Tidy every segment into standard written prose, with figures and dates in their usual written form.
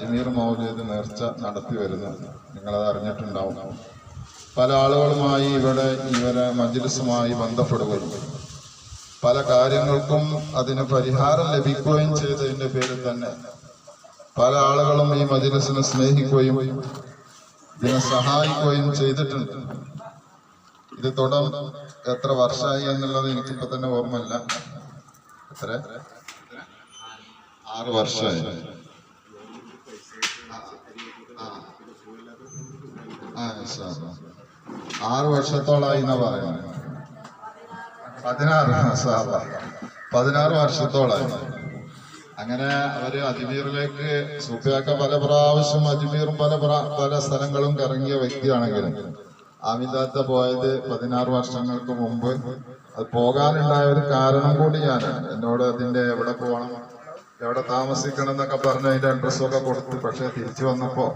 അജ്മീർ മൗലീദ് നേർച്ച നടത്തി വരുന്നത്. നിങ്ങളത് അറിഞ്ഞിട്ടുണ്ടാവും. പല ആളുകളുമായി ഇവരെ മജ്ലിസുമായി ബന്ധപ്പെടുകയും പല കാര്യങ്ങൾക്കും അതിന് പരിഹാരം ലഭിക്കുകയും ചെയ്തതിന്റെ പേരിൽ തന്നെ പല ആളുകളും ഈ മജ്ലിസിനെ സ്നേഹിക്കുകയും ഇതിനെ സഹായിക്കുകയും ചെയ്തിട്ടുണ്ട്. ഇത് എത്ര വർഷമായി എന്നുള്ളത് എനിക്കിപ്പോ തന്നെ ഓർമ്മയില്ല. എത്ര 6 വർഷമായി. 6 വർഷത്തോളായി എന്നാ പറയുന്നത്. 16 വർഷത്തോളായി. അങ്ങനെ അവര് അജ്മീറിലേക്ക് സൂഫിയാക്ക പല പ്രാവശ്യം അജ്മീറും പല സ്ഥലങ്ങളും കറങ്ങിയ വ്യക്തിയാണെങ്കിലും ആമിദാത്ത പോയത് 16 വർഷങ്ങൾക്ക് മുമ്പ്. അത് പോകാനുണ്ടായ ഒരു കാരണം കൂടിയാണ്. എന്നോട് അതിന്റെ എവിടെ പോകണം, എവിടെ താമസിക്കണം എന്നൊക്കെ പറഞ്ഞ് അതിന്റെ അഡ്രസ്സൊക്കെ കൊടുത്തു. പക്ഷെ തിരിച്ചു വന്നപ്പോ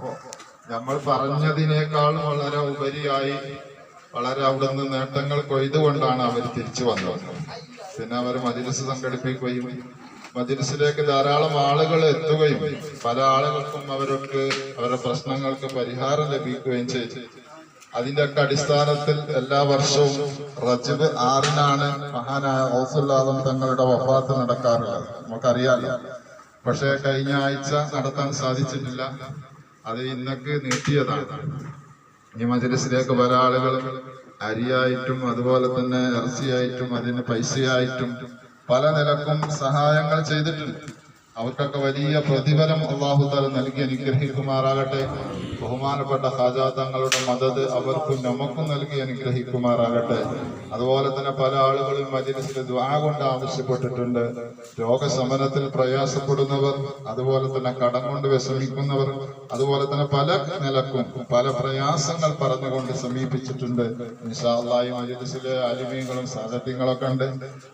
നമ്മൾ പറഞ്ഞതിനേക്കാളും വളരെ ഉപരിയായി വളരെ അവിടുന്ന് നേട്ടങ്ങൾ കൊയ്തുകൊണ്ടാണ് അവർ തിരിച്ചു വന്നത്. പിന്നെ അവർ മജ്ലിസ് സംഘടിപ്പിക്കുകയും മജ്ലിസിലേക്ക് ധാരാളം ആളുകൾ എത്തുകയും പല ആളുകൾക്കും അവരുടെ പ്രശ്നങ്ങൾക്ക് പരിഹാരം ലഭിക്കുകയും ചെയ്തു. അതിന്റെയൊക്കെ അടിസ്ഥാനത്തിൽ എല്ലാ വർഷവും റജബ് 6-നാണ് മഹാനായ ഗൗസുൽ ആദം തങ്ങളുടെ വഫാത്ത് നടക്കാറുള്ളത്. നമുക്കറിയാലോ. പക്ഷെ കഴിഞ്ഞ ആഴ്ച നടത്താൻ സാധിച്ചിട്ടില്ല. അത് ഇന്നക്ക് നീട്ടിയതാണ്. ഈ മജ്ലിസിലേക്ക് പല ആളുകളും അരിയായിട്ടും അതുപോലെ തന്നെ ഇറച്ചിയായിട്ടും അതിന് പൈസയായിട്ടും പല നിലക്കും സഹായങ്ങൾ ചെയ്തിട്ടുണ്ട്. അവർക്കൊക്കെ വലിയ പ്രതിഫലം അല്ലാഹു തആല നൽകി അനുഗ്രഹിക്കുമാറാകട്ടെ. ബഹുമാനപ്പെട്ട ഖാജാ തങ്ങളുടെ മദദ് അവർക്കും നമുക്കും നൽകി അനുഗ്രഹിക്കുമാറാകട്ടെ. അതുപോലെ തന്നെ പല ആളുകളും മജ്ലിസിൽ ദുആ കൊണ്ട് ആവശ്യപ്പെട്ടിട്ടുണ്ട്. രോഗശമനത്തിൽ പ്രയാസപ്പെടുന്നവർ, അതുപോലെ തന്നെ കടം കൊണ്ട് വിഷമിക്കുന്നവർ, അതുപോലെ തന്നെ പല നിലക്കും പല പ്രയാസങ്ങൾ പറഞ്ഞുകൊണ്ട് സമീപിച്ചിട്ടുണ്ട്. ഇൻഷാ അല്ലാഹ് ഈ മജ്ലിസിലെ ആലിമീങ്ങളും സാദത്യങ്ങളൊക്കെ ഉണ്ട്.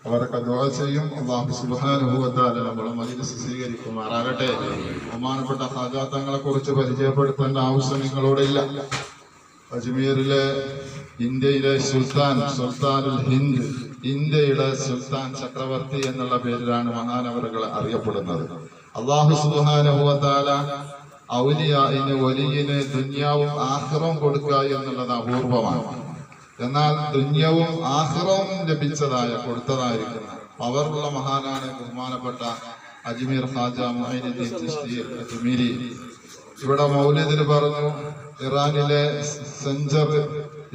അവരൊക്കെ ദുആ ചെയ്യും. അല്ലാഹു സുബ്ഹാനഹു വ തആല നമ്മുടെ മജ്ലിസ് സ്വീകരിക്കുമാറാകട്ടെ. ബഹുമാനപ്പെട്ട ഖാജാ തങ്ങളെ കുറിച്ച് പരിചയപ്പെടുത്തേണ്ട ആവശ്യം നിങ്ങളോടില്ല. അജ്മീറിലെ ഇന്ത്യയിലെ സുൽത്താനുൽ ഹിന്ദ്, ഇന്ത്യയുടെ സുൽത്താൻ ചക്രവർത്തി എന്നുള്ള പേരിലാണ് മഹാനവറുകൾ അറിയപ്പെടുന്നത്. അല്ലാഹു സുബ്ഹാനഹു വ തആല ഔലിയാഇന് വലിയിന് ദുനിയാവും ആഖിറവും കൊടുക്കുക എന്നുള്ളത് അപൂർവമാണ്. എന്നാൽ ദുനിയാവും ആഖിറവും കൊടുത്തതായിരിക്കുന്ന പവറുള്ള മഹാനാണ് ബഹുമാനപ്പെട്ട അജ്മീർ ഖാജ മുഈനുദ്ദീൻ ചിശ്തി അജ്മീരി. ഇവിടെ മൗലിദിന് പറഞ്ഞു, ഇറാനിലെ സെഞ്ചർ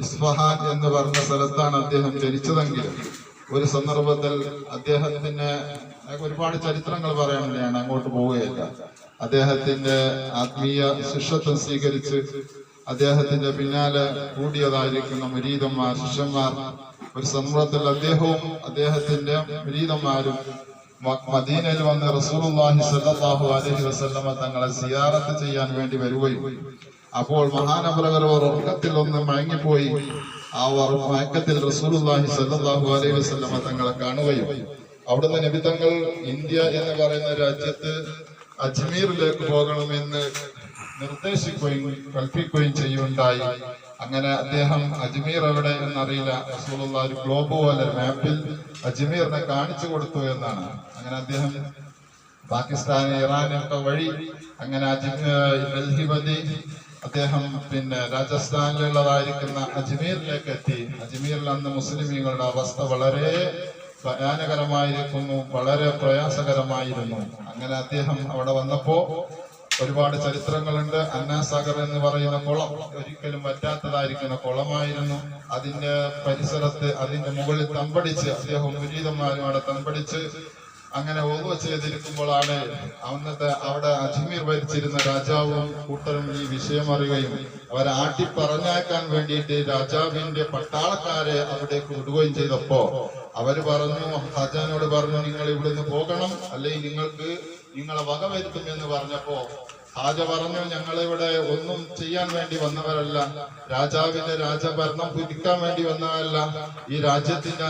ഇസ്ഫഹാൻ എന്ന് പറഞ്ഞ സ്ഥലത്താണ് അദ്ദേഹം ജനിച്ചതെങ്കിലും ഒരു സന്ദർഭത്തിൽ അദ്ദേഹത്തിന് ഒരുപാട് ചരിത്രങ്ങൾ പറയാനുണ്ട്. ഞാൻ അങ്ങോട്ട് പോവുകയില്ല. അദ്ദേഹത്തിന്റെ ആത്മീയ ശിഷ്യത്വം സ്വീകരിച്ച് അദ്ദേഹത്തിന്റെ പിന്നാലെ കൂടിയതായിരിക്കുന്ന മുരീദന്മാർ, ശിഷ്യന്മാർ ഒരു സന്ദർഭത്തിൽ അദ്ദേഹവും അദ്ദേഹത്തിന്റെ മുരീദന്മാരും മദീനയിൽ വന്ന് റസൂലുള്ളാഹി സ്വല്ലല്ലാഹു അലൈഹി വസല്ലമ തങ്ങളെ സിയാറത്ത് ചെയ്യാൻ വേണ്ടി വരികയും അപ്പോൾ മഹാനവറുകൾ ഉറക്കത്തിൽ ഒന്ന് മയങ്ങിപ്പോയി. ആ മയക്കത്തിൽ റസൂലുള്ളാഹി സ്വല്ലല്ലാഹു അലൈഹി വസല്ലമ തങ്ങളെ കാണുകയും അവിടുന്ന് നബി തങ്ങൾ ഇന്ത്യ എന്ന് പറയുന്ന രാജ്യത്ത് അജ്മീറിലേക്ക് പോകണമെന്ന് നിർദ്ദേശിക്കുകയും കൽപ്പിക്കുകയും ചെയ്യുകയുണ്ടായി. അങ്ങനെ അദ്ദേഹം അജ്മീർ എവിടെ എന്നറിയില്ല, റസൂലുള്ളാഹി ഒരു ഗ്ലോബ് പോലെ മാപ്പിൽ അജ്മീറിനെ കാണിച്ചു കൊടുത്തു എന്നാണ്. അങ്ങനെ അദ്ദേഹം പാകിസ്ഥാൻ, ഇറാനൊക്കെ വഴി അങ്ങനെ ഡൽഹി വഴി അദ്ദേഹം പിന്നെ രാജസ്ഥാനിലുള്ളതായിരിക്കുന്ന അജ്മീറിലേക്ക് എത്തി. അജ്മീറിൽ അന്ന് മുസ്ലിമീങ്ങളുടെ അവസ്ഥ വളരെ ഭയാനകരമായിരിക്കുന്നു, വളരെ പ്രയാസകരമായിരുന്നു. അങ്ങനെ അദ്ദേഹം അവിടെ വന്നപ്പോ ഒരുപാട് ചരിത്രങ്ങളുണ്ട്. അന്നാസാഗർ എന്ന് പറയുന്ന കുളം ഒരിക്കലും വറ്റാത്തതായിരിക്കുന്ന കുളമായിരുന്നു. അതിന്റെ പരിസരത്ത് അതിന്റെ മുകളിൽ തമ്പടിച്ച് അദ്ദേഹം മുരീദന്മാരും അവിടെ തമ്പടിച്ച് അങ്ങനെ ഓർവ ചെയ്തിരിക്കുമ്പോഴാണ് അന്നത്തെ അവിടെ അജ്മീർ ഭരിച്ചിരുന്ന രാജാവും കൂട്ടരും ഈ വിഷയം അറിയുകയും അവരെ ആട്ടി പറഞ്ഞയക്കാൻ വേണ്ടിയിട്ട് രാജാവിന്റെ പട്ടാളക്കാരെ അവിടേക്ക് വിടുകയും ചെയ്തപ്പോ അവര് പറഞ്ഞു, ഖാജാനോട് പറഞ്ഞു, നിങ്ങൾ ഇവിടുന്ന് പോകണം, അല്ലെങ്കിൽ നിങ്ങളെ വകവരുത്തും എന്ന് പറഞ്ഞപ്പോ ഖാജ പറഞ്ഞു, ഞങ്ങളിവിടെ ഒന്നും ചെയ്യാൻ വേണ്ടി വന്നവരല്ല, രാജാവിന്റെ രാജഭരണം പുതുക്കാൻ വേണ്ടി വന്നവരല്ല, ഈ രാജ്യത്തിന്റെ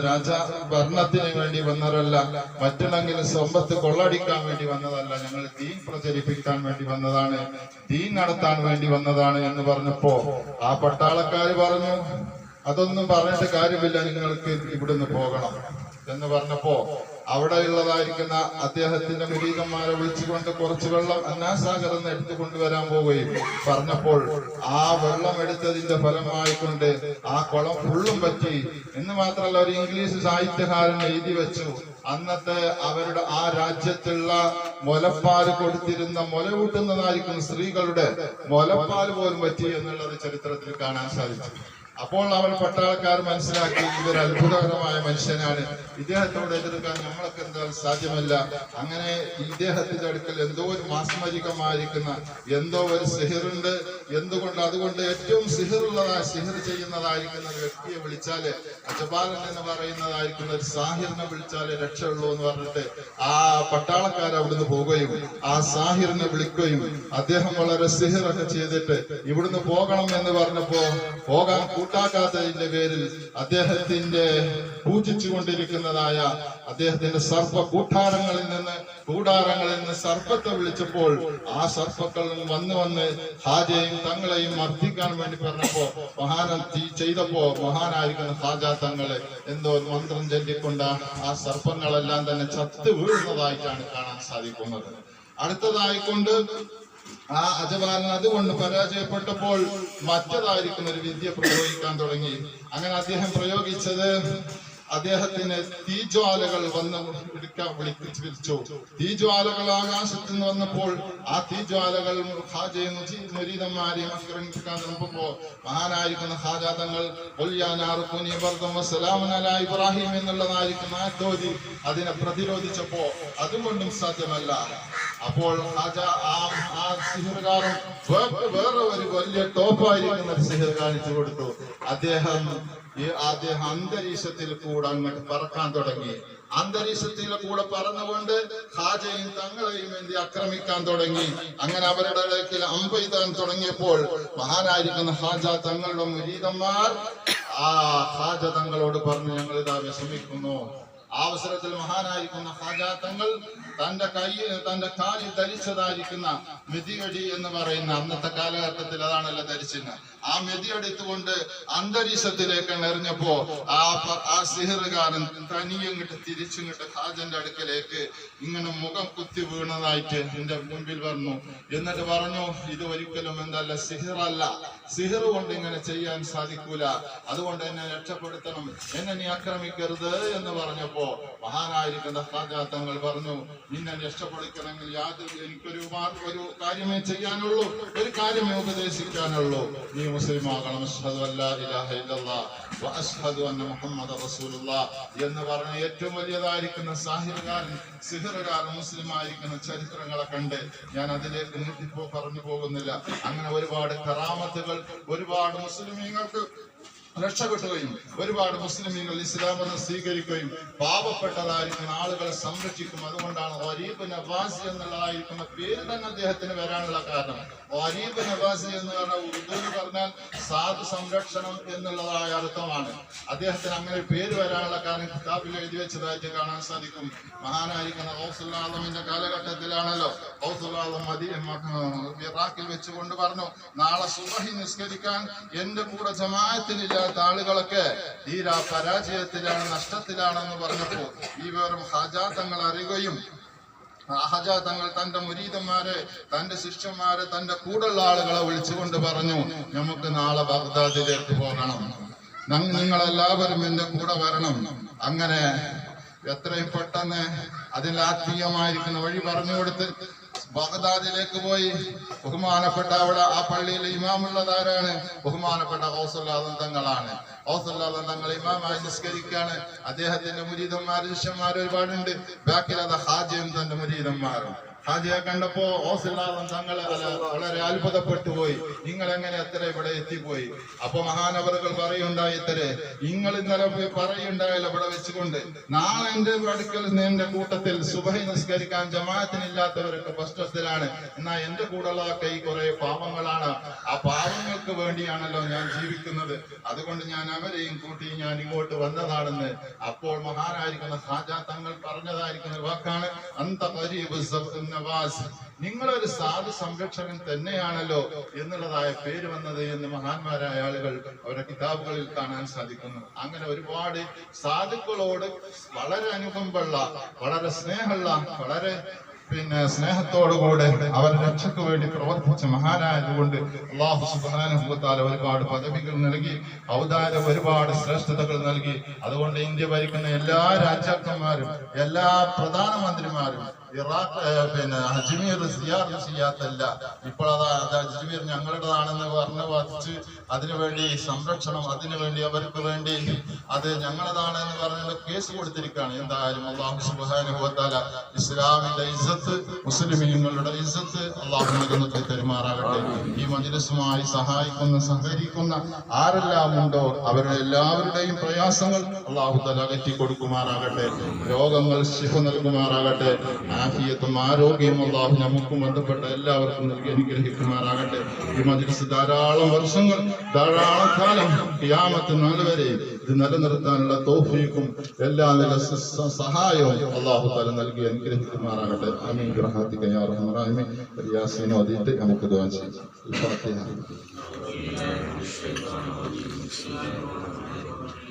രാജഭരണത്തിന് വേണ്ടി വന്നവരല്ല, മറ്റുണ്ടെങ്കിലും സമ്പത്ത് കൊള്ളടിക്കാൻ വേണ്ടി വന്നതല്ല, ഞങ്ങൾ ദീൻ പ്രചരിപ്പിക്കാൻ വേണ്ടി വന്നതാണ്, ദീൻ നടത്താൻ വേണ്ടി വന്നതാണ് എന്ന് പറഞ്ഞപ്പോ ആ പട്ടാളക്കാര് പറഞ്ഞു, അതൊന്നും പറഞ്ഞിട്ട് കാര്യമില്ല, നിങ്ങൾക്ക് ഇവിടുന്ന് പോകണം. എന്ന് പറഞ്ഞപ്പോ അവിടെയുള്ളതായിരിക്കുന്ന അദ്ദേഹത്തിന്റെ മുരീദന്മാരെ വിളിച്ചുകൊണ്ട് കുറച്ച് വെള്ളം അന്നാസാഗറിൽ നിന്ന് എടുത്തു കൊണ്ടുവരാൻ പോവുകയും പറഞ്ഞപ്പോൾ ആ വെള്ളം എടുത്തതിന്റെ ഫലമായിക്കൊണ്ട് ആ കുളം ഫുള്ളും പറ്റി. എന്ന് മാത്രമല്ല, ഒരു ഇംഗ്ലീഷ് സാഹിത്യകാരൻ എഴുതി വെച്ചു, അന്നത്തെ അവരുടെ ആ രാജ്യത്തുള്ള മുലപ്പാൽ കൊടുത്തിരുന്ന മുല കൂട്ടുന്നതായിരിക്കും സ്ത്രീകളുടെ മുലപ്പാൽ പോലും പറ്റി എന്നുള്ളത് ചരിത്രത്തിൽ കാണാൻ സാധിച്ചു. അപ്പോൾ അവർ പട്ടാളക്കാർ മനസ്സിലാക്കി ഇതൊരു അത്ഭുതകരമായ മനുഷ്യനാണ്, ഇദ്ദേഹത്തോട് എതിർക്കാൻ നമ്മൾക്ക് എന്തായാലും സാധ്യമല്ല. അങ്ങനെ ഇദ്ദേഹത്തിന്റെ അടുക്കൽ എന്തോ ഒരു മാസ്മരികമായിരിക്കുന്ന എന്തോ ഒരു സിഹിറുണ്ട്. അതുകൊണ്ട് ഏറ്റവും സിഹിർ ചെയ്യുന്നതായിരിക്കുന്ന ഒരു വ്യക്തിയെ വിളിച്ചാല്, അജബാലൻ എന്ന് പറയുന്നതായിരിക്കുന്ന ഒരു സാഹിറിനെ വിളിച്ചാല് രക്ഷയുള്ളൂ എന്ന് പറഞ്ഞിട്ട് ആ പട്ടാളക്കാർ അവിടുന്ന് പോവുകയും ആ സാഹിറിനെ വിളിക്കുകയും അദ്ദേഹം വളരെ സിഹിറൊക്കെ ചെയ്തിട്ട് ഇവിടുന്ന് പോകണം എന്ന് പറഞ്ഞപ്പോ പോകാൻ കൂട്ടാക്കാത്തതിന്റെ പേരിൽ അദ്ദേഹത്തിന്റെ പൂജിച്ചുകൊണ്ടിരിക്കുന്നതായ അദ്ദേഹത്തിന്റെ സർപ്പ കൂടാരങ്ങളിൽ നിന്ന് സർപ്പത്തെ വിളിച്ചപ്പോൾ ആ സർപ്പക്കൾ വന്ന് ഹാജയും തങ്ങളെയും മർദ്ദിക്കാൻ വേണ്ടി പറഞ്ഞപ്പോ ചെയ്തപ്പോ മഹാനായിരിക്കുന്ന ഹാജ തങ്ങളെ എന്തോ മന്ത്രം ചൊല്ലിക്കൊണ്ട് ആ സർപ്പങ്ങളെല്ലാം തന്നെ ചത്തു വീഴുന്നതായിട്ടാണ് കാണാൻ സാധിക്കുന്നത്. അടുത്തതായിക്കൊണ്ട് ആ അജബാലൻ അതുകൊണ്ട് പരാജയപ്പെട്ടപ്പോൾ മറ്റതായിരിക്കുന്ന ഒരു വിദ്യ പ്രയോഗിക്കാൻ തുടങ്ങി. അങ്ങനെ അദ്ദേഹം പ്രയോഗിച്ചത് അദ്ദേഹത്തിന് തീജ്വാലകൾ വന്ന് വിളിച്ചു. തീജ്വാലകൾ ആകാശത്ത് നിന്ന് വന്നപ്പോൾ ആ തീജ്വാലകൾ ഹാജയും മുരീദന്മാരെയും ആക്രമിക്കാൻ നോക്കുമ്പോ മഹാനായിരിക്കുന്ന ഹാജാ തങ്ങൾ ഇബ്രാഹിം എന്നുള്ളതായിരിക്കുന്ന ആയത്തോതി അതിനെ പ്രതിരോധിച്ചപ്പോ അതുകൊണ്ടും സാധ്യമല്ല. അപ്പോൾ ആ സിഹിറുകാരൻ വേറെ ഒരു വലിയ ടോപ്പായിരിക്കുന്ന ഒരു സിഹിർ കാണിച്ചു കൊടുത്തു. അദ്ദേഹം അന്തരീക്ഷത്തിൽ കൂടെ അങ്ങോട്ട് പറക്കാൻ തുടങ്ങി. അന്തരീക്ഷത്തിലെ കൂടെ പറന്നുകൊണ്ട് ഹാജയും തങ്ങളെയും വേണ്ടി ആക്രമിക്കാൻ തുടങ്ങി. അങ്ങനെ അവരുടെ ഇടയ്ക്ക് അമ്പെയ്താൻ തുടങ്ങിയപ്പോൾ മഹാനായിരിക്കുന്ന ഹാജ തങ്ങളുടെ മുരീദന്മാർ ആ ഹാജ തങ്ങളോട് പറഞ്ഞു, ഞങ്ങൾ ഇതാ വിഷമിക്കുന്നു. ആ അവസരത്തിൽ മഹാനായിരിക്കുന്ന ഹാജാ തങ്ങൾ തന്റെ കാലിൽ ധരിച്ചതായിരിക്കുന്ന മെതിയടി എന്ന് പറയുന്ന അന്നത്തെ കാലഘട്ടത്തിൽ അതാണല്ലോ ധരിച്ചിരുന്നത്. ആ മെതിയെടുത്തുകൊണ്ട് അന്തരീക്ഷത്തിലേക്ക് എറിഞ്ഞപ്പോ ആ സിഹിറുകാരൻ തനിയങ്ങിട്ട് തിരിച്ചിങ്ങിട്ട് ഹാജന്റെ അടുക്കലേക്ക് ഇങ്ങനെ മുഖം കുത്തി വീണതായിട്ട് എന്റെ മുമ്പിൽ വന്നു. എന്നിട്ട് പറഞ്ഞു, ഇത് ഒരിക്കലും എന്തല്ല, സിഹിറല്ല, സിഹിർ കൊണ്ട് ഇങ്ങനെ ചെയ്യാൻ സാധിക്കൂല, അതുകൊണ്ട് എന്നെ രക്ഷപ്പെടുത്തണം, എന്നെ നീ ആക്രമിക്കരുത് എന്ന് പറഞ്ഞപ്പോ മഹാനായിരിക്കുന്ന ഹാജാ തങ്ങൾ പറഞ്ഞു, നിന്നെ രക്ഷപ്പെടുത്തണമെങ്കിൽ എനിക്കൊരു കാര്യമേ ചെയ്യാനുള്ളൂ, ഒരു കാര്യമേ ഉപദേശിക്കാനുള്ളൂ, നീ മുസ്ലിം ആകണം. അശ്ഹദു അല്ലാ ഇലാഹ ഇല്ലല്ലാഹ് വ അശ്ഹദു അന്ന മുഹമ്മദ റസൂലുള്ളാഹ് എന്ന് പറഞ്ഞ ഏറ്റവും വലിയതായിരിക്കുന്ന സിഹിറുകാരൻ മുസ്ലിം ആയിരിക്കുന്ന ചരിത്രങ്ങളെ കണ്ട് ഞാൻ അതിലേക്ക് നീട്ടിപ്പോ പറഞ്ഞു പോകുന്നില്ല. അങ്ങനെ ഒരുപാട് കറാമത്തുകൾ ഒരുപാട് മുസ്ലിമീങ്ങൾക്ക് രക്ഷപ്പെട്ടുകയും ഒരുപാട് മുസ്ലിമീങ്ങൾ ഇസ്ലാമെന്ന് സ്വീകരിക്കുകയും പാവപ്പെട്ടതായിരിക്കുന്ന ആളുകളെ സംരക്ഷിക്കും. അതുകൊണ്ടാണ് ഗരീബ് നവാസി എന്നുള്ളതായിരിക്കുന്ന പേര് തന്നെ അദ്ദേഹത്തിന് വരാനുള്ള കാരണം. ഗരീബ് നവാസി എന്ന് പറഞ്ഞാൽ ഉറുദുവിൽ പറഞ്ഞാൽ സാധു സംരക്ഷണം എന്നുള്ളതായ അർത്ഥമാണ്. അദ്ദേഹത്തിന് അങ്ങനെ പേര് വരാനുള്ള കാരണം കിതാബിൽ എഴുതി വെച്ചതായിട്ട് കാണാൻ സാധിക്കും. മഹാനായിരിക്കുന്ന ഗൗസുൽ ആലമിന്റെ കാലഘട്ടത്തിലാണല്ലോ ഗൗസുൽ ആലം ഇറാഖിൽ വെച്ചുകൊണ്ട് പറഞ്ഞു, നാളെ സുബഹി നിസ്കരിക്കാൻ എന്റെ കൂടെ ജമാഅത്തിനില്ല ആളുകളൊക്കെ തീരാ പരാജയത്തിലാണ്, നഷ്ടത്തിലാണെന്ന് പറഞ്ഞപ്പോ ഈ വിവരം ഹാജാ തങ്ങൾ അറിയുകയും ഹാജാ തങ്ങൾ തന്റെ മുരീദന്മാരെ, തന്റെ ശിഷ്യന്മാരെ, തന്റെ കൂടെയുള്ള ആളുകളെ വിളിച്ചുകൊണ്ട് പറഞ്ഞു, നമുക്ക് നാളെ ബഗ്ദാദിലേക്ക് പോകണം, നിങ്ങളെല്ലാവരും എന്റെ കൂടെ വരണം. അങ്ങനെ എത്രയും പെട്ടെന്ന് അതിൽ ആത്മീയമായിരിക്കുന്ന വഴി പറഞ്ഞു കൊടുത്ത് ബഗ്ദാദിലേക്ക് പോയി. ബഹുമാനപ്പെട്ട അവിടെ ആ പള്ളിയിലെ ഇമാമുള്ളതാരാണ്? ബഹുമാനപ്പെട്ട ഗൗസുൽ ആദം തങ്ങളാണ്. ഗൗസുൽ ആദം തങ്ങൾ ഇമാമായി നിസ്കരിക്കാണ്. അദ്ദേഹത്തിന്റെ മുരീദന്മാര് ശിഷ്യന്മാർ ഒരുപാടുണ്ട്. ബാക്കിൽ അത് ഹാജിയും തന്റെ മുരീദന്മാരും. ഹാജിയെ കണ്ടപ്പോ ഗൗസുൽ ആദം തങ്ങൾ വളരെ അത്ഭുതപ്പെട്ടു പോയി, നിങ്ങൾ എങ്ങനെ എത്ര ഇവിടെ എത്തിപ്പോയി? അപ്പൊ മഹാനവറുകൾ പറയുണ്ടായി, ഇത്തരെ നിങ്ങൾ ഇന്നലെ പറയുണ്ടായല്ലോ ഇവിടെ വെച്ചുകൊണ്ട്, നാളെ എന്റെ അടുക്കൽ എന്റെ കൂട്ടത്തിൽ സുബഹി നിസ്കരിക്കാൻ ജമാഅത്തിനില്ലാത്തവരൊക്കെ പ്രശ്നത്തിലാണ്, എന്നാ എന്റെ കൂടെയുള്ളതൊക്കെ ഈ കുറെ പാവങ്ങളാണ്, ആ പാവങ്ങൾക്ക് വേണ്ടിയാണല്ലോ ഞാൻ ജീവിക്കുന്നത്, അതുകൊണ്ട് ഞാൻ അവരെയും കൂട്ടി ഞാൻ ഇങ്ങോട്ട് വന്നതാണെന്ന്. അപ്പോൾ മഹാനായിരിക്കുന്ന ഹാജാ തങ്ങൾ പറഞ്ഞതായിരിക്കുന്ന വാക്കാണ്, അന്ത ഖരീബ് നവാസ്, നിങ്ങളൊരു സാധു സംരക്ഷകൻ തന്നെയാണല്ലോ എന്നുള്ളതായ പേര് വന്നത് എന്ന് മഹാന്മാരായ ആളുകൾ അവരുടെ കിതാബുകളിൽ കാണാൻ സാധിക്കുന്നു. അങ്ങനെ ഒരുപാട് സാധുക്കളോട് വളരെ അനുകമ്പുള്ള, വളരെ സ്നേഹമുള്ള, വളരെ സ്നേഹത്തോടുകൂടെ അവരുടെ രക്ഷയ്ക്ക് വേണ്ടി പ്രവർത്തിച്ച മഹാനായതുകൊണ്ട് അല്ലാഹു സുബ്ഹാനഹു വ തആല ഒരുപാട് പദവികൾ നൽകി, ഔദാര്യം ഒരുപാട് ശ്രേഷ്ഠതകൾ നൽകി. അതുകൊണ്ട് ഇന്ത്യ ഭരിക്കുന്ന എല്ലാ രാജാക്കന്മാരും എല്ലാ പ്രധാനമന്ത്രിമാരും അജ്മീർ സിയാറത്ത് ചെയ്യാത്തല്ല. ഇപ്പോൾ അജ്മീർ ഞങ്ങളുടേതാണെന്ന് വാദിച്ച് അതിനുവേണ്ടി സംരക്ഷണം, അതിനുവേണ്ടി അവർക്ക് വേണ്ടി അത് ഞങ്ങളതാണെന്ന് പറഞ്ഞുകൊണ്ട് കേസ് കൊടുത്തിരിക്കുകയാണ്. എന്തായാലും അല്ലാഹു സുബ്ഹാനഹു വ തആല ഇസ്ലാമിന്റെ ഇസ്സത്ത്, മുസ്ലിമീങ്ങളുടെ ഇസ്സത്ത് അല്ലാഹു നൽകുന്നത് പെരുമാറാകട്ടെ. ഈ മജ്‌ലിസുമായി സഹായിക്കുന്ന, സഹകരിക്കുന്ന ആരെല്ലാം ഉണ്ടോ അവരുടെ എല്ലാവരുടെയും പ്രയാസങ്ങൾ അല്ലാഹു തആല അകറ്റി കൊടുക്കുമാറാകട്ടെ. രോഗങ്ങൾ ശിഫ നൽകുമാറാകട്ടെ. ആഫിയത്തും ആരോഗ്യവും അല്ലാഹു നമുക്കും ബന്ധപ്പെട്ട എല്ലാവർക്കും നൽകി അനുഗ്രഹിക്കുമാറാകട്ടെ. ഈ മജ്‌ലിസ് ധാരാളം വർഷങ്ങൾ, ധാരാളം കാലം ഖിയാമത്ത് നാൾ വരെ ഇത് നിലനിർത്താനുള്ള തൗഫീഖും എല്ലാ നില സഹായവും അല്ലാഹു തആല നൽകി അനുഗ്രഹിക്കുമാറാകട്ടെ. ആമീൻ ബിറഹ്മതിക യാ അർഹമർ റഹീമീൻ. യാസീൻ ഓതിയിട്ട് നമുക്ക് ദുആ ചെയ്യാം. ഫാത്തിഹ.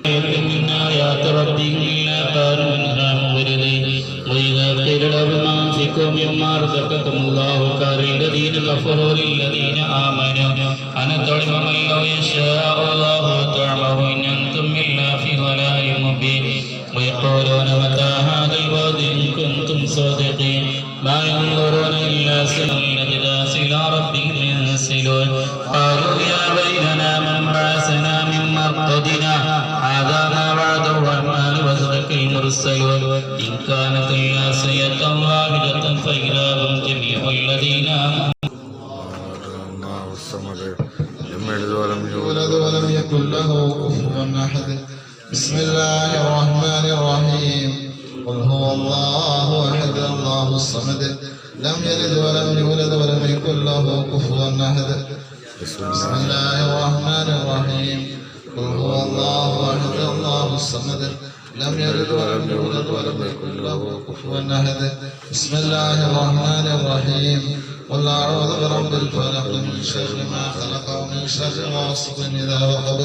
من آيات ربهم إلا قالوا إنها مبردين وإذا قيل لهم أنفقوا مما رزقكم الله قال الذين كفروا للذين آمنوا أنطعم من لو يشاء الله طعمه إن أنتم إلا في ضلال مبين ويقولون متى هذا الوعد إن كنتم صادقين ما ينظرون إلا سنة الأجداث إلى ربهم ينسلون قالوا يا ويلنا من بعثنا من مرقدنا هذا ما وعد الرحمن وصدق المرسلون إن كانت إلا سيئة واحدة فإذا هم جميع الذين الله الصمد لم يلد ولم يولد ولم يكن له كفوا أحد. بسم الله الرحمن الرحيم. قل هو الله أحد الله الصمد لم يلد ولم يولد ولم يكن له كفوا أحد. بسم الله الرحمن الرحيم. قل هو الله أحد الله الصمد لم يلد ولم يولد ولم يكن له كفوا أحد. بسم الله الرحمن الرحيم. قل أعوذ برب الفلق من شر ما خلق ومن شر غاسق إذا وقب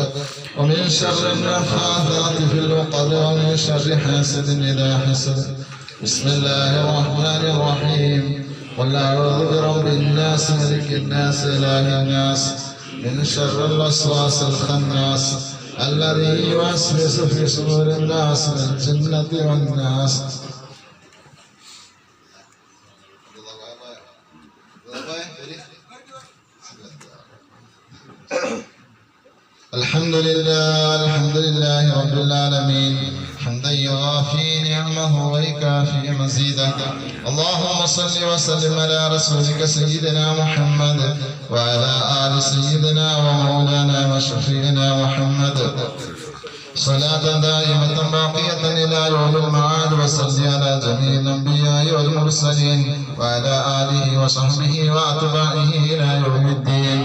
ومن شر النفاثات في العقد ومن شر حاسد إذا حسد. بسم الله الرحمن الرحيم. قل أعوذ برب الناس ملك الناس إله الناس من شر الوسواس الخناس الذي يوسوس في صدور الناس من الجنة والناس. الحمد لله رب العالمين حمدا يوافي نعمه ويكافي مزيدا. اللهم صل وسلم على رسولك سيدنا محمد وعلى آل سيدنا ومولانا وشفيعنا محمد صلاة دائمة باقية إلى يوم المعاد. وصل على جميع الأنبياء والمرسلين وعلى آله وصحبه وأتباعه إلى يوم الدين.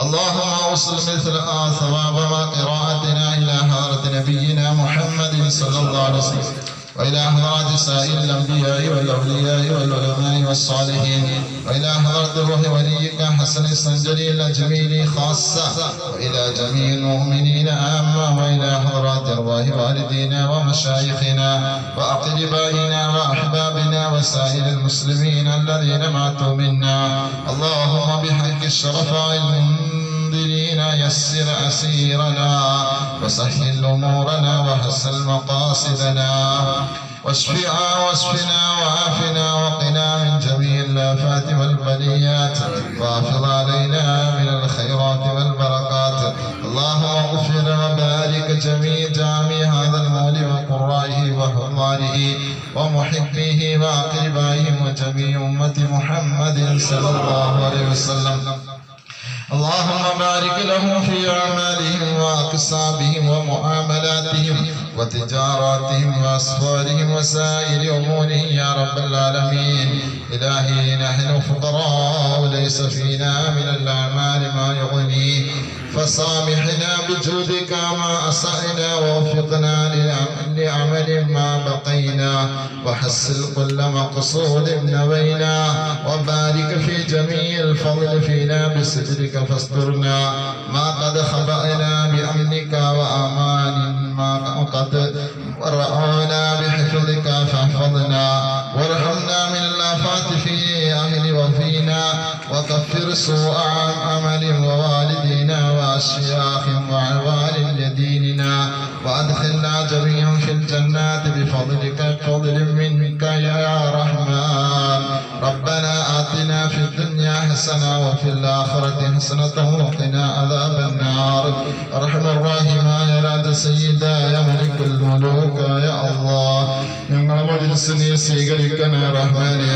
اللهم أوصل مثل ثواب قراءتنا إلى حضرة نبينا محمد صلى الله عليه وسلم وإلى حضرات سائر الأنبياء والأولياء والعلماء والصالحين وإلى حضرة روح وليك حسن السنجري الجميل خاصة وإلى جميع المؤمنين عامة وإلى حضرات أرواح والدينا ومشايخنا وأقربائنا وأحبابنا وسائر المسلمين الذين ماتوا منا. اللهم بحق الشرفاء المنذرين يسر أسيرنا وسهل أمورنا وحسن مقاصدنا واشفنا وعافنا وقنا من جميع الآفات والبليات وافض علينا من الخيرات والبركات. اللهم اغفر وبارك جميع هذا المولد وقرائه وحضاره ومحبيه وأقربائهم وجميع أمة محمد صلى الله عليه وسلم. اللهم بارك لهم في أعمالهم وأقسامهم ومعاملاتهم وتجاراتهم وأسفارهم وسائر أمورهم يا رب العالمين. إلهي نحن فقراء ليس فينا من الأعمال ما يغني فسامحنا بجودك ما أسأنا ووفقنا للعمل كل عمل ما بقينا وحصل كل مقصود نوينا وبارك في جميع الفضل فينا بسترك فاسترنا ما قد خبأنا بأمنك وأمان ما قد ورعونا بحفظك فاحفظنا وارحمنا من الآفات في أهل وفينا وكفر سوء عمل ووالدينا وأشياخ وعوال لديننا وأدخلنا جميعا في الجنات بفضلك فضل منك يا رحمن ربنا آتنا في الدنيا حسنة وفي الآخرة حسنة وقنا عذاب النار أرحم الراحمين يا سيدا يا ملك الملوك يا الله ഞങ്ങളെ മജ്‌ലിസിനെ സ്വീകരിക്കണേ റഹ്മാനേ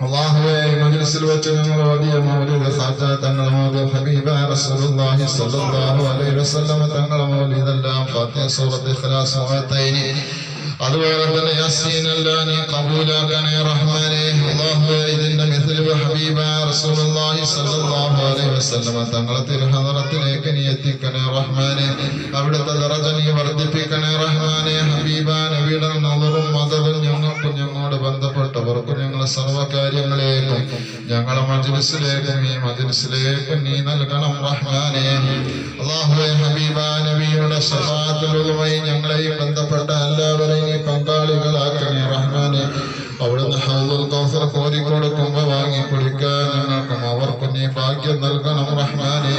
അല്ലാഹുവേ മജ്‌ലിസിൽ വെച്ച് ഞങ്ങൾ ഓതിയ മൗലിദ് ഖാജ തങ്ങൾ മൗലിദ് ഹബീബ റസൂലുള്ളാഹി സ്വല്ലല്ലാഹു അലൈഹി വസല്ലം തങ്ങൾ മൗലിദെല്ലാം ഫാത്തിഹ സൂറത്ത് ഇഖ്ലാസ് മുഅത്തൈനി അതുപോലെ തന്നെ യാസീൻ എല്ലാം നീ കബൂലാക്കണേ റഹ്മാനേ അല്ലാഹുവേ ഇതിന്റെ മിഥ്ലു ഹബീബ റസൂലുള്ളാഹി സ്വല്ലല്ലാഹു അലൈഹി വസല്ലം തങ്ങളെ തിരുഹദറത്തിലേക്ക് നീ എത്തിക്കണേ റഹ്മാനേ അവിടുത്തെ ദറജ നീ വർദ്ധിപ്പിക്കണേ റഹ്മാനേ ഹബീബ നബിയുടെ നദറും മദദും ഞങ്ങൾക്കും ഞങ്ങളോട് ബന്ധപ്പെട്ടവർക്കും ഞങ്ങളെ സർവ്വകാര്യങ്ങളേക്കും ഞങ്ങളെ മജ്‌ലിസിലേക്കും ഈ മജ്‌ലിസിലേക്കും നീ നൽകണം റഹ്മാനേ അല്ലാഹുവേ ഹബീബ നബിയുടെ ശഫാഅത്തുലുമായി ഞങ്ങളെയും ബന്ധപ്പെട്ട എല്ലാവരെയും പങ്കാളികളാക്കണേ റഹ്മാനേ അവിടുന്ന് ഹൗദുൽ കൗസർ കോരിക്കൊടുക്കുമ്പോൾ വാങ്ങി കുടിക്കാൻ ഞങ്ങൾക്കും അവർക്കും നീ ഭാഗ്യം നൽകണം റഹ്മാനേ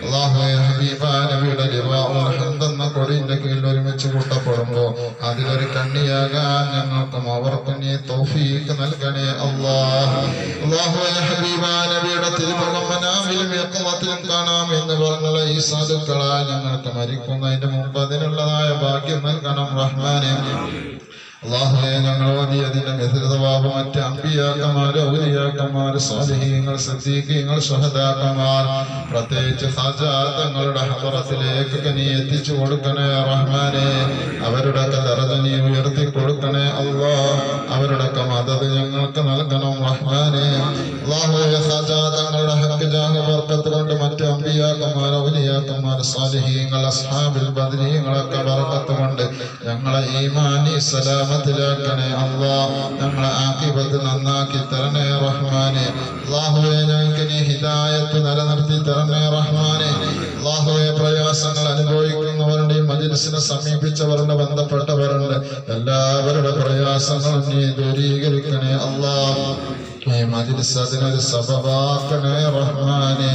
അല്ലാഹുവേ ഹബീബ നബിയുടെ ലിവാഉൽ ഹംദ് എന്ന കൊടിന്റെ കീഴിൽ ഒരുമിച്ച് കൂട്ടപ്പെടുമ്പോൾ അതിലൊരു കണ്ണിയാകാൻ ഞങ്ങൾക്കും അവർക്കും നീ തൗഫീഖ് നൽകണേ അല്ലാഹ് അല്ലാഹുവേ ഹബീബ നബിയുടെ തിരുമുഖം മനാമിലും യഖ്വത്തിലും കാണാം എന്ന് പറഞ്ഞുള്ള ഈ സാധുക്കളായ ഞങ്ങൾക്ക് മരിക്കുന്നതിന് മുമ്പ് അതിനുള്ളതായ ഭാഗ്യം നൽകണം റഹ്മാനേ അല്ലാഹുവേ ഞങ്ങൾ ഓതിയതിന്റെ മിഥ്ലതവാബ് മറ്റ് അമ്പിയാക്കന്മാർ ഔലിയാക്കന്മാർ സ്വാലിഹീങ്ങൾ സിദ്ദീഖീങ്ങൾ ശുഹദാക്കന്മാർ പ്രത്യേകിച്ച് ഖാജ തങ്ങളുടെ ഹദറത്തിലേക്ക് നീ എത്തിച്ചു കൊടുക്കണേ റഹ്മാനേ അവരുടെ ദറജ നീ ഉയർത്തി കൊടുക്കണേ അല്ലാഹ് അവരുടെ മദദ് ഞങ്ങൾക്ക് നൽകണം റഹ്മാനേ അല്ലാഹുവേ ഖാജ തങ്ങളുടെ ഹഖ് ജാഹ് ബർക്കത്ത് കൊണ്ട് മറ്റ് അമ്പിയാക്കന്മാർ ഔലിയാക്കന്മാർ സ്വാലിഹീങ്ങൾ അസ്ഹാബുൽ ബദരീങ്ങളൊക്കെ ബർക്കത്ത് കൊണ്ട് ഞങ്ങളെ ഈമാനി സലാമത്തിലാക്കണേ അല്ലാഹ് ഞങ്ങളെ ആഖിബത്ത് നന്നാക്കി തരണേ റഹ്മാനേ അല്ലാഹുവേ ഞങ്ങൾക്ക് നീ ഹിദായത്ത് നിലനിർത്തി തരണേ റഹ്മാനേ അല്ലാഹുവേ പ്രയാസങ്ങൾ അനുഭവിക്കുന്നവരുടെ മജ്‌ലിസിനെ സമീപിച്ചവരുടെ ബന്ധപ്പെട്ടവരുണ്ട് എല്ലാവരുടെ പ്രയാസങ്ങളും നീ ദൂരീകരിക്കണേ അല്ലാഹ് ഈ മജ്‌ലിസ് അതിനൊരു സബബാക്കണേ റഹ്മാനേ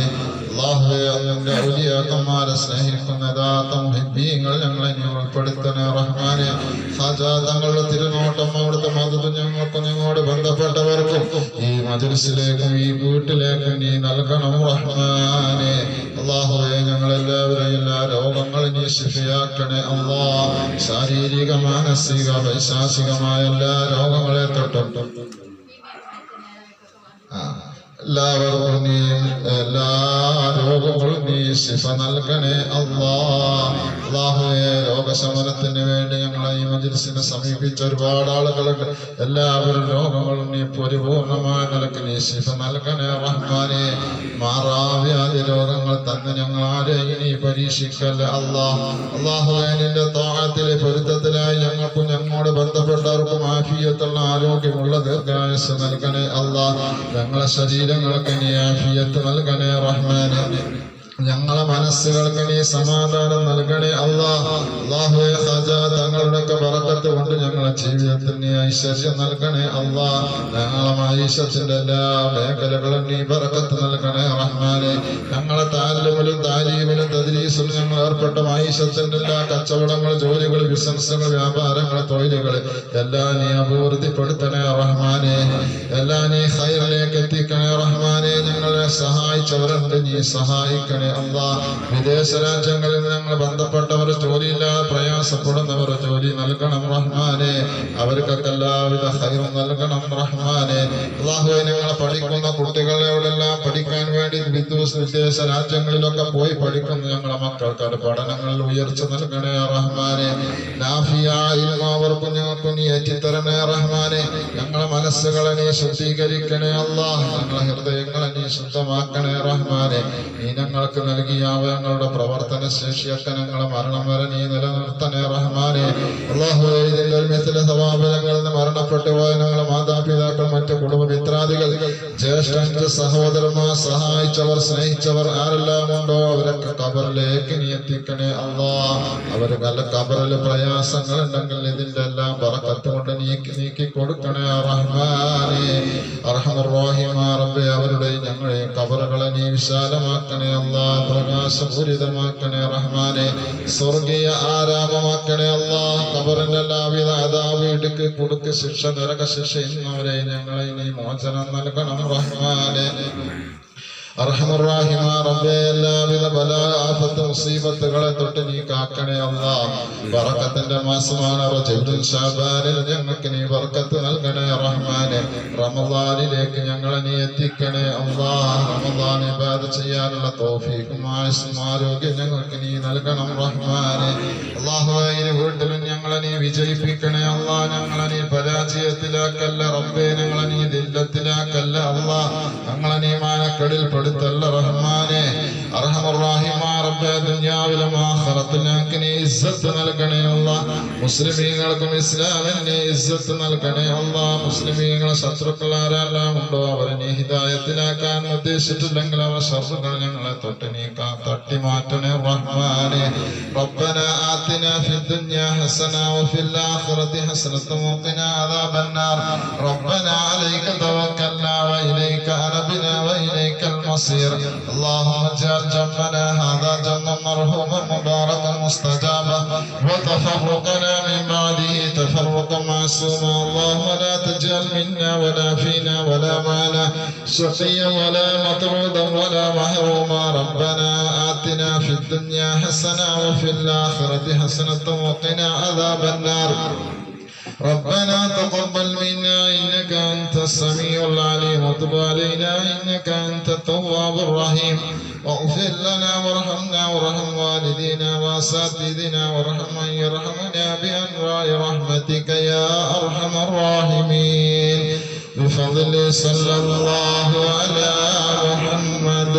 അല്ലാഹുവേ അങ്ങയുടെ ഔലിയാക്കന്മാരെ സ്നേഹിക്കുന്ന യഥാർത്ഥ മുഹിബ്ബീങ്ങൾ ഞങ്ങളെ നീ ഉൾപ്പെടുത്തണേ റഹ്മാനേ ഖാജ തങ്ങളുടെ തിരുനോട്ടം അവിടുത്തെ മദദ് ഞങ്ങൾക്കും ഞങ്ങളോട് ബന്ധപ്പെട്ടവർക്കും ഈ മജ്‌ലിസിലേക്കും ഈ വീട്ടിലേക്കും നീ നൽകണം റഹ്മാനേ അല്ലാഹുവേ ഞങ്ങളെല്ലാവരെയും എല്ലാ രോഗങ്ങളും നീ ശിഫയാക്കണേ അല്ലാഹ് ശാരീരിക മാനസിക വൈശാസികമായ എല്ലാ രോഗങ്ങളെ തൊട്ടും എല്ലാവർക്കും നീ എല്ലാ രോഗങ്ങളും നീ ശിഫ നൽകണേ അല്ലാഹുവേ രോഗശമനത്തിന് വേണ്ടി ഞങ്ങളെ ഈ മജ്‌ലിസിനെ സമീപിച്ച ഒരുപാട് ആളുകളുണ്ട് എല്ലാവരും രോഗങ്ങളും നീ പരിപൂർണമായ നിലക്ക് നീ ശിഫ നൽകണേ റഹ്മാനേ മാറാവ്യാധി രോഗങ്ങൾ തന്നെ ഞങ്ങൾ ആരെയും നീ പരീക്ഷിക്കല്ലേ അല്ലാഹുവേ നിന്റെ ത്വാഅത്തിലെ പൊരുത്തത്തിലായി ഞങ്ങൾക്കും ഞങ്ങളോട് ബന്ധപ്പെട്ടവർക്കും ആഫിയത്തുള്ള ആരോഗ്യമുള്ള ദീർഘായുസ്സ് നൽകണേ അല്ലാഹ് ഞങ്ങളെ ശരീരങ്ങൾക്ക് നീ ആഫിയത്ത് നൽകണേ റഹ്മാനേ ഞങ്ങളെ മനസ്സുകൾക്ക് നീ സമാധാനം നൽകണേ അല്ലാഹുവേ ഖാജ തങ്ങളുടെയൊക്കെ ബറക്കത്ത് കൊണ്ട് ഞങ്ങളെ ജീവിതത്തിൽ നീ ഐശ്വര്യം നൽകണേ അല്ലാഹ് ഞങ്ങളെ മഈശത്തിന്റെ എല്ലാ മേഖലകളും നീ ബറക്കത്ത് നൽകണേ റഹ്മാനേ ഞങ്ങളെ താലീമിലും തദ്രീസിലും ഞങ്ങൾ ഏർപ്പെട്ട മഈശത്തിന്റെ എല്ലാ കച്ചവടങ്ങൾ ജോലികൾ ബിസിനസ്സുകൾ വ്യാപാരങ്ങൾ തൊഴിലുകൾ എല്ലാം നീ അഭിവൃദ്ധിപ്പെടുത്തണേ റഹ്മാനേ എല്ലാം നീ ഖൈറിലേക്ക് എത്തിക്കണേ റഹ്മാനേ ഞങ്ങളെ സഹായിച്ചവരുണ്ട് നീ സഹായിക്കണേ അല്ലാഹ് വിദേശ രാജ്യങ്ങളിൽ ഞങ്ങൾ ബന്ധപ്പെട്ടവർ ജോലിയില്ലാതെ പ്രയാസപ്പെടുന്നവർ ജോലി നൽകണം റഹ്മാനേ അവർക്കൊക്കെ എല്ലാവിധ ഖൈറും നൽകണം റഹ്മാനേ അല്ലാഹുവേ ഞങ്ങൾ പഠിക്കുന്ന കുട്ടികളോടെല്ലാം പഠിക്കാൻ വേണ്ടി വിദേശ രാജ്യങ്ങളിലൊക്കെ പോയി പഠിക്കുന്ന ഞങ്ങളെ മക്കൾക്ക് അത് പഠനങ്ങളിൽ ഉയർച്ച നൽകണേ റഹ്മാനെ. അവർക്ക് ഞങ്ങൾക്ക് നീ ഏറ്റിത്തരണേ റഹ്മാനെ. ഞങ്ങളെ മനസ്സുകളെ നീ ശുദ്ധീകരിക്കണേ അല്ലാഹ്. ഞങ്ങളെ ഹൃദയങ്ങളെ നീ ശുദ്ധമാക്കണേ റഹ്മാനെ. നീ ഞങ്ങൾക്ക് നൽകിയ അവയവങ്ങളുടെ പ്രവർത്തന ശേഷിയൊക്കെ ഞങ്ങളെ മരണം വരെ നീ നിലനിർത്തണേ റഹ്മാനെ. അല്ലാഹുവേ, ഇതിൽ ഒരുമിച്ചിലെ സമാപനങ്ങളിൽ നിന്ന് മരണപ്പെട്ടു പോയ ഞങ്ങളെ മാതാപിതാക്കൾ, മറ്റു കുടുംബ മിത്രാദികൾ, ജ്യേഷ്ഠ സഹോദരന്മാർ, സഹായിച്ചവർ, സ്നേഹിച്ചവർ ആരെല്ലാം ഉണ്ടോ അവരൊക്കെ ഖബറിലേക്ക് നീ എത്തിക്കണേ അല്ലാഹ്. അവർ വല്ല ഖബറിൽ പ്രയാസങ്ങൾ ഉണ്ടെങ്കിൽ ഇതിന്റെ എല്ലാം ബറക്കത്ത് കൊണ്ട് നീക്കി കൊടുക്കണേ റഹ്മാനെ. അർഹമർ റഹീമായ റബ്ബേ, അവരുടെ ഞങ്ങളെ ഖബറുകളെ നീ വിശാലമാക്കണേ അല്ലാഹ്. പ്രകാശപൂരിതമാക്കണേ റഹ്മാനെ. സ്വർഗീയ ആരാമമാക്കണേ അല്ലാഹ്. ഖബറിന്റെ എല്ലാവിധ അദാബ്, ഇടുക്ക്, കുടുക്ക് ശിക്ഷ, നരക ശിക്ഷ എന്നവരെ ഞങ്ങളെ നീ മോചനം നൽകണം റഹ്മാനെ. അർഹമർറഹീമായ റബ്ബേ, എല്ലാവിധ ബലാ, ആഫത്ത്, മുസീബത്തുകളെ തൊട്ട് നീ കാക്കണേ അല്ലാഹ്. ബറക്കത്തിന്റെ മാസമാണ് റജബുൽ ശഅബാനിൽ ഞങ്ങൾക്ക് നീ ബറക്കത്ത് നൽകണേ റഹ്മാനെ. റമളാനിലേക്ക് ഞങ്ങളെ നീ എത്തിക്കണേ അല്ലാഹ്. റമളാൻ ഇബാദത്ത് ചെയ്യാനുള്ള തൗഫീഖും ആയുസ്സും ആരോഗ്യം ഞങ്ങൾക്ക് നീ നൽകണം റഹ്മാനെ. അല്ലാഹുവേ, ഈ വീട്ടിലും ഞങ്ങളെ നീ വിജയിപ്പിക്കണേ അല്ലാഹ്. ഞങ്ങളെ നീ പരാജയത്തിലാക്കല്ല റബ്ബേ. ഞങ്ങളെ നീ ദില്ലത്തിലാക്കല്ല അല്ലാഹ്. ഞങ്ങളെ നീ മാനക്കടിൽ പെടുത്തല്ല റഹ്മാനെ. അർഹമർറഹീമായ റബ്ബേ, ദുനിയാവിലും ആഖിറത്തിലും ഞങ്ങൾക്ക് നീ ഇസ്സത്ത് നൽകണേ അല്ലാഹ്. മുസ്ലിമീങ്ങൾക്കും ഇസ്ലാമിന് നീ ഇസ്സത്ത് നൽകണേ അല്ലാഹ്. മുസ്ലിമീങ്ങളെ ശത്രുക്കൾ ആരെല്ലാം ഉണ്ടോ അവരെ നീ ഹിദായത്തിലാക്കാൻ ഉദ്ദേശിച്ചിട്ടില്ലെങ്കിൽ അവർ ശത്രുക്കൾ ഞങ്ങളെ തൊട്ട് നീ തട്ടി മാറ്റണേ റഹ്മാനെ. റബ്ബനാ ആതിനാ ഫിദ്ദുനിയാ ഹസന വഫിൽ ആഖിറതി ഹസനത വഖിനാ അദാബന്നാർ. റബ്ബനാ അലൈക തവക്കൽനാ വഇലൈക അനബ്നാ വഇലൈക്കൽ മസീർ. اللهم اجعل جمعنا هذا جمعا مرحوما مباركا مستجابا وتفرقنا من بعده تفرقا معصوما. اللهم لا تجعل منا ولا فينا ولا معنا شقيا ولا مطرودا ولا محروما. ربنا آتنا في الدنيا حسنة وفي الآخرة حسنة وقنا عذاب النار. ربنا تقبل منا إنك أنت السميع العليم وتب علينا إنك أنت التواب الرحيم. واغفر لنا وارحمنا وارحم والدينا وأساتذتنا وارحم من يرحمنا بأنواع رحمتك يا أرحم الراحمين. بفضل صلى الله على محمد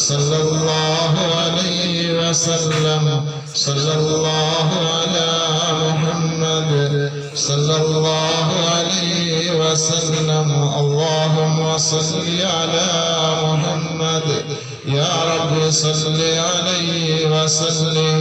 صلى الله عليه وسلم. صلى الله على محمد صلى الله عليه وسلم. اللهم صل على محمد يا رب صل عليه وسلم.